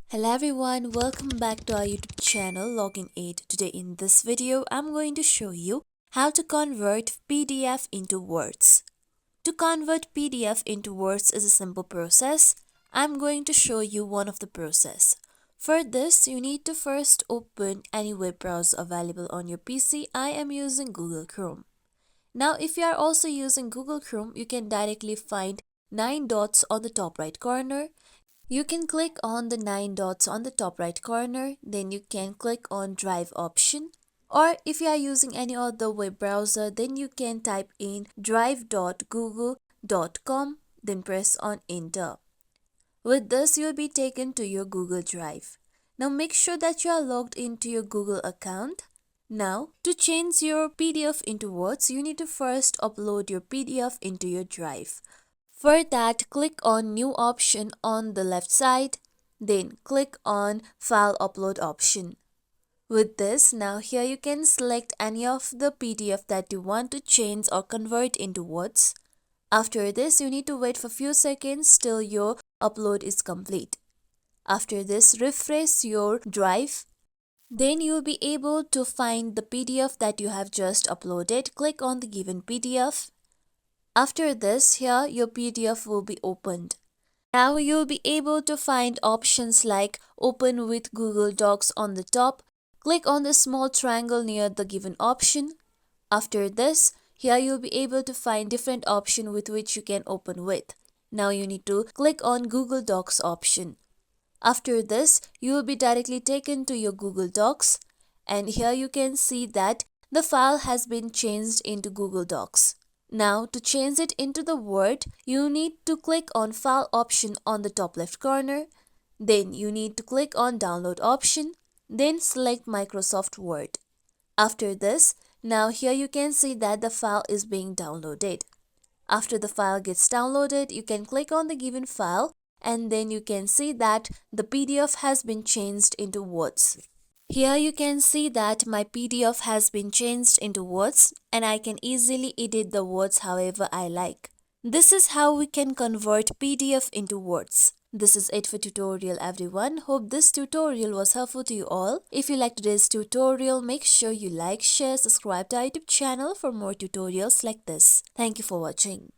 Hello everyone, welcome back to our YouTube channel Login 8. Today in this video, I'm going to show you how to convert PDF into words. To convert PDF into words is a simple process. I'm going to show you one of the process. For this, you need to first open any web browser available on your PC. I am using Google Chrome. Now, if you are also using Google Chrome, you can directly find 9 dots on the top right corner. You can click on the 9 dots on the top right corner, then you can click on Drive option. Or if you are using any other web browser, then you can type in drive.google.com, then press on Enter. With this, you will be taken to your Google Drive. Now make sure that you are logged into your Google account. Now, to change your PDF into words, you need to first upload your PDF into your Drive. For that, click on New option on the left side, then click on File Upload option. With this, now here you can select any of the PDF that you want to change or convert into words. After this, you need to wait for few seconds till your upload is complete. After this, refresh your drive. Then you will be able to find the PDF that you have just uploaded. Click on the given PDF. After this, here your PDF will be opened. Now you'll be able to find options like Open with Google Docs on the top. Click on the small triangle near the given option. After this, here you'll be able to find different options with which you can open with. Now you need to click on Google Docs option. After this, you will be directly taken to your Google Docs, and here you can see that the file has been changed into Google Docs. Now, to change it into the Word, you need to click on File option on the top left corner. Then you need to click on Download option. Then select Microsoft Word. After this, now here you can see that the file is being downloaded. After the file gets downloaded, you can click on the given file and then you can see that the PDF has been changed into words. Here you can see that my PDF has been changed into words and I can easily edit the words however I like. This is how we can convert PDF into words. This is it for tutorial everyone. Hope this tutorial was helpful to you all. If you liked today's tutorial, make sure you like, share, subscribe to our YouTube channel for more tutorials like this. Thank you for watching.